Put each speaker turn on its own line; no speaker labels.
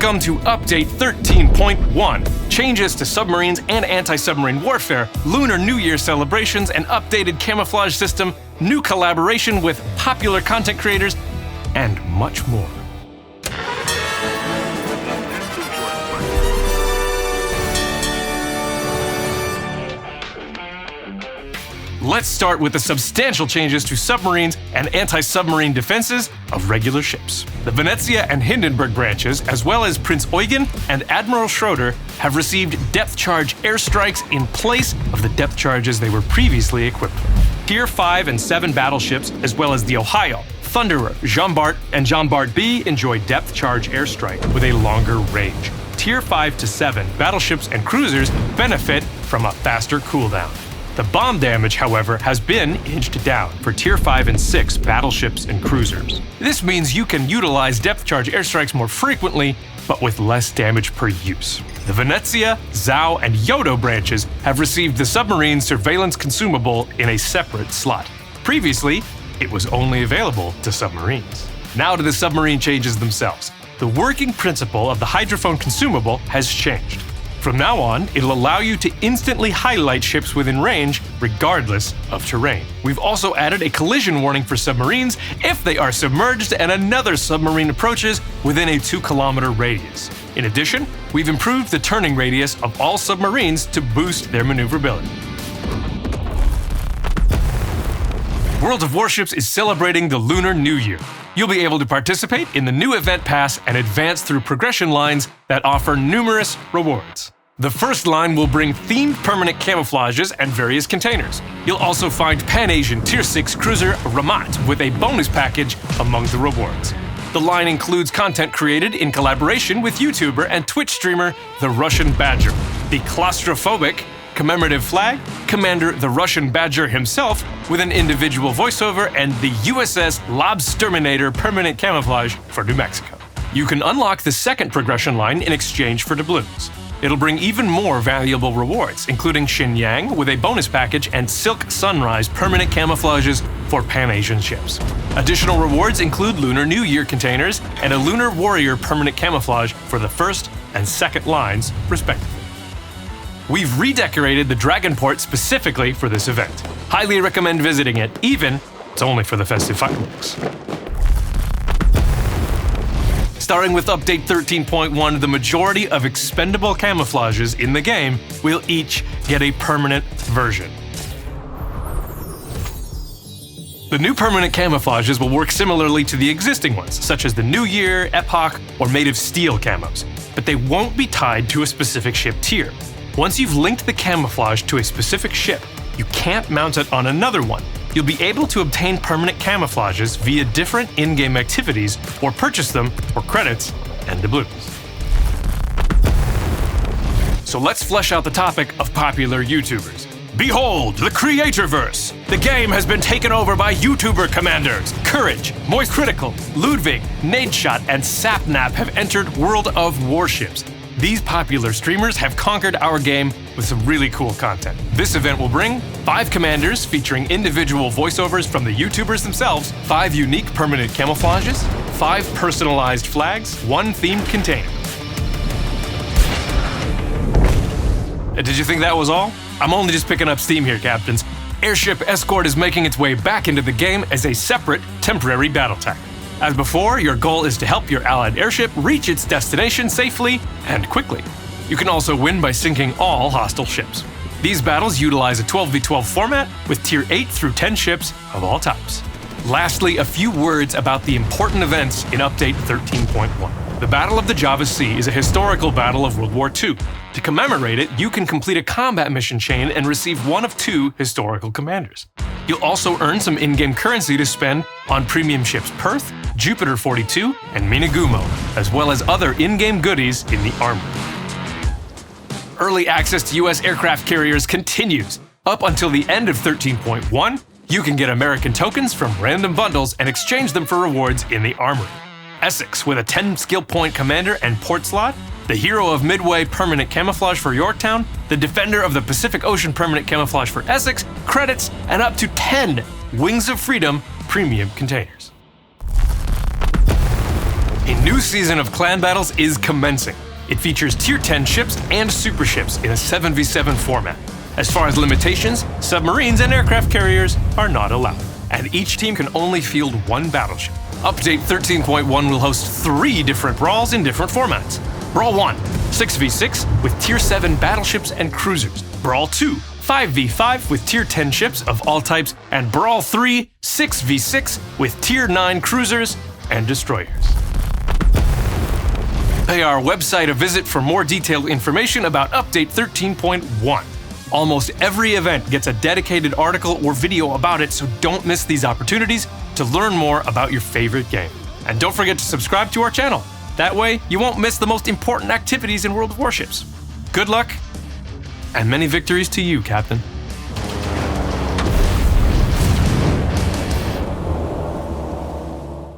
Welcome to Update 13.1. Changes to submarines and anti-submarine warfare, Lunar New Year celebrations, an updated camouflage system, new collaboration with popular content creators, and much more. Let's start with the substantial changes to submarines and anti-submarine defenses of regular ships. The Venezia and Hindenburg branches, as well as Prince Eugen and Admiral Schroeder, have received depth charge airstrikes in place of the depth charges they were previously equipped with. Tier 5 and 7 battleships, as well as the Ohio, Thunderer, Jean Bart, and Jean Bart B enjoy depth charge airstrike with a longer range. Tier 5 to 7 battleships and cruisers benefit from a faster cooldown. The bomb damage, however, has been inched down for Tier 5 and 6 battleships and cruisers. This means you can utilize depth charge airstrikes more frequently, but with less damage per use. The Venezia, Zhao, and Yodo branches have received the submarine surveillance consumable in a separate slot. Previously, it was only available to submarines. Now to the submarine changes themselves. The working principle of the hydrophone consumable has changed. From now on, it'll allow you to instantly highlight ships within range, regardless of terrain. We've also added a collision warning for submarines if they are submerged and another submarine approaches within a 2-kilometer radius. In addition, we've improved the turning radius of all submarines to boost their maneuverability. World of Warships is celebrating the Lunar New Year. You'll be able to participate in the new event pass and advance through progression lines that offer numerous rewards. The first line will bring themed permanent camouflages and various containers. You'll also find Pan-Asian Tier 6 cruiser Ramat with a bonus package among the rewards. The line includes content created in collaboration with YouTuber and Twitch streamer The Russian Badger, the claustrophobic commemorative flag, Commander the Russian Badger himself with an individual voiceover, and the USS Lobsterminator permanent camouflage for New Mexico. You can unlock the second progression line in exchange for doubloons. It'll bring even more valuable rewards, including Xinyang with a bonus package and Silk Sunrise permanent camouflages for Pan-Asian ships. Additional rewards include Lunar New Year containers and a Lunar Warrior permanent camouflage for the first and second lines, respectively. We've redecorated the Dragonport specifically for this event. Highly recommend visiting it, even it's only for the festive fireworks. Starting with Update 13.1, the majority of expendable camouflages in the game will each get a permanent version. The new permanent camouflages will work similarly to the existing ones, such as the New Year, Epoch, or Made of Steel camos, but they won't be tied to a specific ship tier. Once you've linked the camouflage to a specific ship, you can't mount it on another one. You'll be able to obtain permanent camouflages via different in-game activities or purchase them for credits and doubloons. So let's flesh out the topic of popular YouTubers. Behold, the Creatorverse! The game has been taken over by YouTuber commanders. Courage, Moist Critical, Ludwig, Nadeshot, and Sapnap have entered World of Warships. These popular streamers have conquered our game with some really cool content. This event will bring 5 commanders featuring individual voiceovers from the YouTubers themselves, 5 unique permanent camouflages, 5 personalized flags, 1 themed container. And did you think that was all? I'm only just picking up steam here, Captains. Airship Escort is making its way back into the game as a separate, temporary battle tech. As before, your goal is to help your allied airship reach its destination safely and quickly. You can also win by sinking all hostile ships. These battles utilize a 12v12 format with Tier 8 through 10 ships of all types. Lastly, a few words about the important events in Update 13.1. The Battle of the Java Sea is a historical battle of World War II. To commemorate it, you can complete a combat mission chain and receive one of 2 historical commanders. You'll also earn some in-game currency to spend on premium ships Perth, Jupiter 42, and Minagumo, as well as other in-game goodies in the armory. Early access to US aircraft carriers continues. Up until the end of 13.1, you can get American tokens from random bundles and exchange them for rewards in the armory. Essex with a 10 skill point commander and port slot, the Hero of Midway permanent camouflage for Yorktown, the Defender of the Pacific Ocean permanent camouflage for Essex, credits, and up to 10 Wings of Freedom premium containers. A new season of Clan Battles is commencing. It features Tier 10 ships and super ships in a 7v7 format. As far as limitations, submarines and aircraft carriers are not allowed, and each team can only field one battleship. Update 13.1 will host 3 different brawls in different formats. Brawl 1, 6v6 with Tier 7 battleships and cruisers. Brawl 2, 5v5 with Tier 10 ships of all types. And Brawl 3, 6v6 with Tier 9 cruisers and destroyers. Pay our website a visit for more detailed information about Update 13.1. Almost every event gets a dedicated article or video about it, so don't miss these opportunities to learn more about your favorite game. And don't forget to subscribe to our channel. That way, you won't miss the most important activities in World of Warships. Good luck, and many victories to you, Captain.